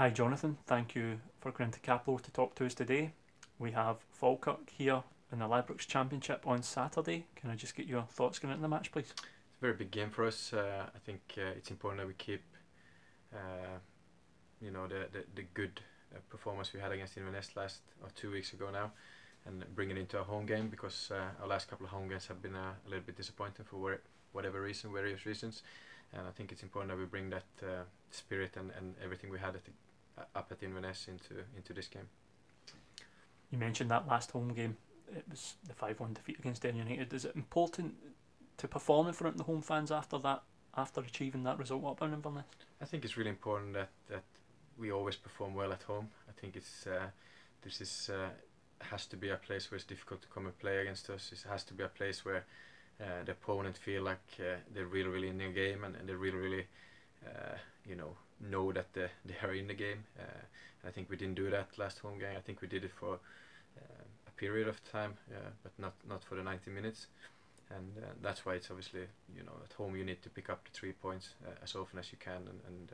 Hi Jonathan, thank you for coming to Caplo to talk to us today. We have Falkirk here in the Ladbrokes Championship on Saturday. Can I just get your thoughts going into the match, please? It's a very big game for us. I think it's important that we keep, uh, the good performance we had against Inverness last or 2 weeks ago now, and bring it into a home game because our last couple of home games have been a little bit disappointing for whatever reason, various reasons. And I think it's important that we bring that spirit and everything we had up at Inverness into this game. You mentioned that last home game. It was the 5-1 defeat against Ayr United. Is it important to perform in front of the home fans after that, after achieving that result up in Inverness? I think it's really important that we always perform well at home. I think this is has to be a place where it's difficult to come and play against us. It has to be a place where the opponent feel like they're really in the game, and they really know that they are in the game. I think we didn't do that last home game. I think we did it for a period of time, but not for the 90 minutes. And that's why it's obviously, at home you need to pick up the 3 points as often as you can, and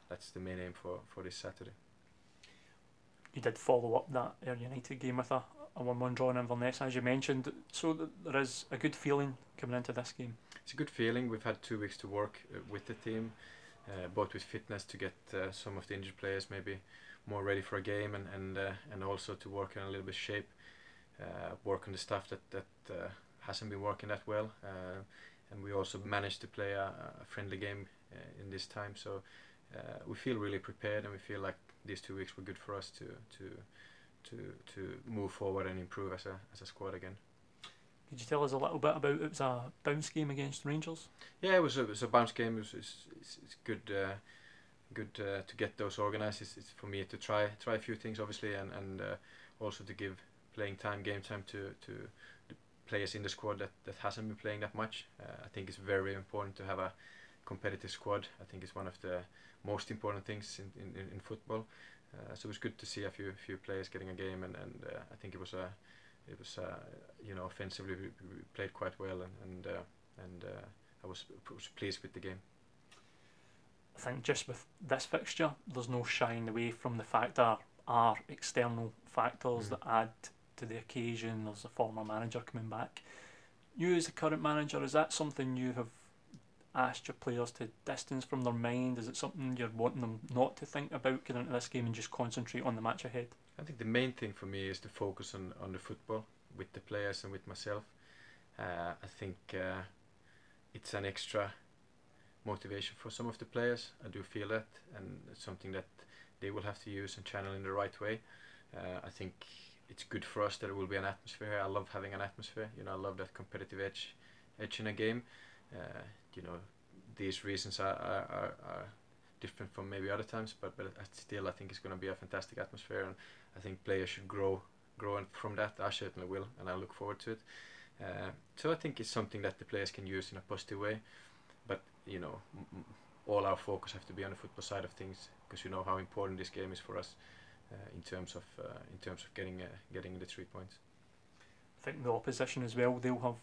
that's the main aim for this Saturday. You did follow up that Ayr United game with a 1-1 draw in Inverness, as you mentioned, so there is a good feeling coming into this game. It's a good feeling. We've had 2 weeks to work with the team, both with fitness to get some of the injured players maybe more ready for a game, and also to work in a little bit shape, work on the stuff that hasn't been working that well, and we also managed to play a friendly game in this time, so we feel really prepared, and we feel like these 2 weeks were good for us to move forward and improve as a squad again. Could you tell us a little bit about, it was a bounce game against Rangers? Yeah, it was a bounce game. It's good to get those organised. It's for me to try a few things, obviously, and also to give playing time, game time to the players in the squad that hasn't been playing that much. I think it's very important to have a competitive squad. I think it's one of the most important things in football. So it was good to see a few players getting a game, and I think it was offensively we played quite well, and I was pleased with the game. I think just with this fixture, there's no shying away from the fact there are external factors that add to the occasion. There's a former manager coming back. You as a current manager, is that something you have asked your players to distance from their mind? Is it something you're wanting them not to think about getting into this game and just concentrate on the match ahead? I think the main thing for me is to focus on the football with the players and with myself. I think it's an extra motivation for some of the players. I do feel that, and it's something that they will have to use and channel in the right way. I think it's good for us that there will be an atmosphere. I love having an atmosphere. I love that competitive edge in a game. These reasons are different from maybe other times, but still I think it's going to be a fantastic atmosphere, and I think players should grow from that. I certainly will, and I look forward to it. So I think it's something that the players can use in a positive way, but all our focus have to be on the football side of things, because you know how important this game is for us in terms of getting the 3 points. I think the opposition as well, they'll have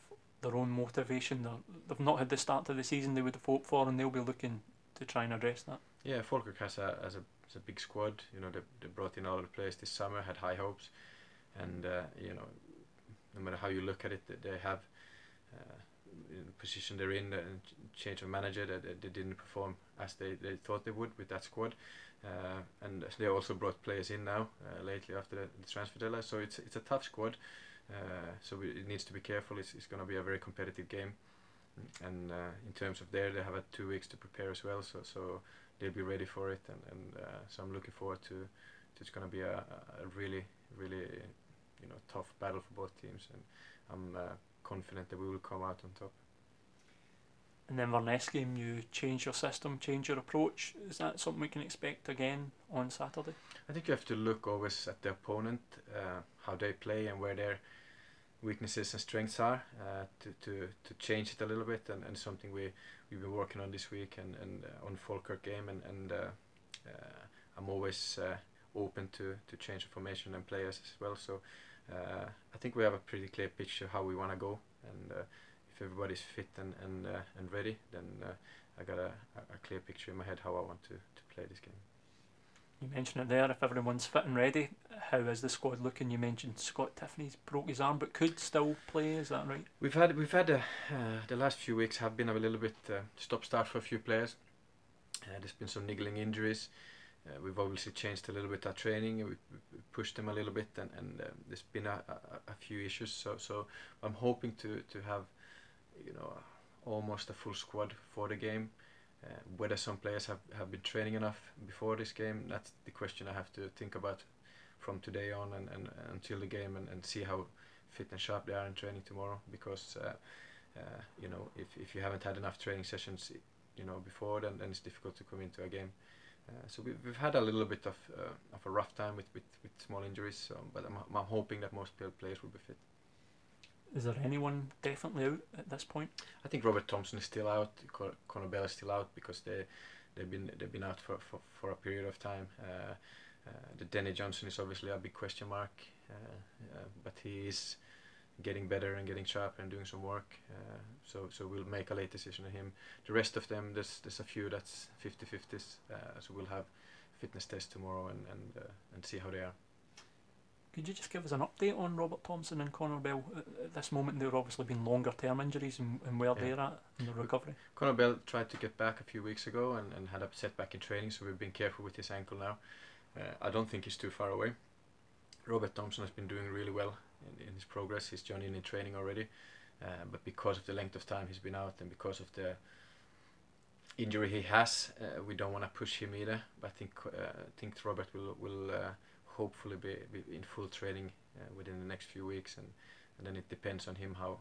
their own motivation. They've not had the start to the season they would have hoped for, and they'll be looking to try and address that. Yeah, Falkirk has a big squad. They brought in all the players this summer, had high hopes, and no matter how you look at it, they have in the position they're in, and change of manager, that they didn't perform as they thought they would with that squad, and they also brought players in now lately after the transfer deadline. So it's a tough squad. So it needs to be careful. It's going to be a very competitive game, and in terms of they have had 2 weeks to prepare as well. So they'll be ready for it, and so I'm looking forward to. It's going to be a really tough battle for both teams, and I'm confident that we will come out on top. In the Inverness game, you change your system, change your approach. Is that something we can expect again on Saturday? I think you have to look always at the opponent, how they play, and where their weaknesses and strengths are, to change it a little bit, and something we've been working on this week, and on Falkirk game, and I'm always open to change the formation and players as well. So I think we have a pretty clear picture how we want to go, and if everybody's fit and ready, then I got a clear picture in my head how I want to play this game. You mentioned it there, if everyone's fit and ready, how is the squad looking? You mentioned Scott Tiffony's broke his arm but could still play, is that right? We've had the last few weeks have been a little bit stop-start for a few players. There's been some niggling injuries. We've obviously changed a little bit our training. We pushed them a little bit, and there's been a few issues. So I'm hoping to have, you know, almost a full squad for the game. Whether some players have been training enough before this game, that's the question I have to think about from today on and until the game, and see how fit and sharp they are in training tomorrow. Because you know, if you haven't had enough training sessions, you know, before, then it's difficult to come into a game. So we've had a little bit of a rough time with small injuries. So, but I'm hoping that most players will be fit. Is there anyone definitely out at this point? I think Robert Thompson is still out. Conor Bell is still out because they've been out for a period of time. The Denny Johnson is obviously a big question mark, but he is getting better and getting sharper and doing some work. So we'll make a late decision on him. The rest of them, there's a few that's 50-50s. So we'll have fitness test tomorrow and see how they are. Could you just give us an update on Robert Thompson and Conor Bell at this moment? There have obviously been longer term injuries and where they're at in the recovery. Conor Bell tried to get back a few weeks ago and had a setback in training, so we've been careful with his ankle now. I don't think he's too far away. Robert Thompson has been doing really well in his progress. He's joined in training already, but because of the length of time he's been out and because of the injury he has, we don't want to push him either. But I think Robert will hopefully be in full training within the next few weeks, and then it depends on him how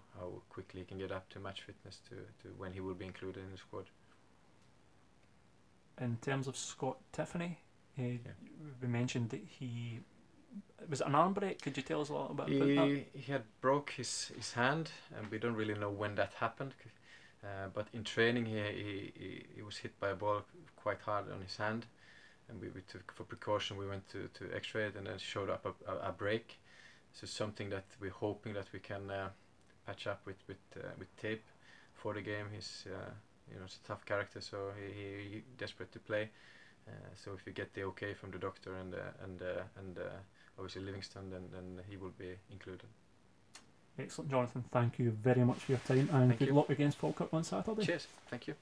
quickly he can get up to match fitness to when he will be included in the squad. In terms of Scott Tiffoney, we mentioned that he was it an arm break. Could you tell us a little bit about that? He had broke his hand, and we don't really know when that happened. But in training, he was hit by a ball quite hard on his hand, and we took, for precaution, we went to X-ray it, and then showed up a break. So something that we're hoping that we can patch up with tape for the game. He's you know, it's a tough character, so he desperate to play. So if we get the okay from the doctor and obviously Livingston, then he will be included. Excellent, Jonathan. Thank you very much for your time, and good luck against Falkirk on Saturday. Cheers. Thank you.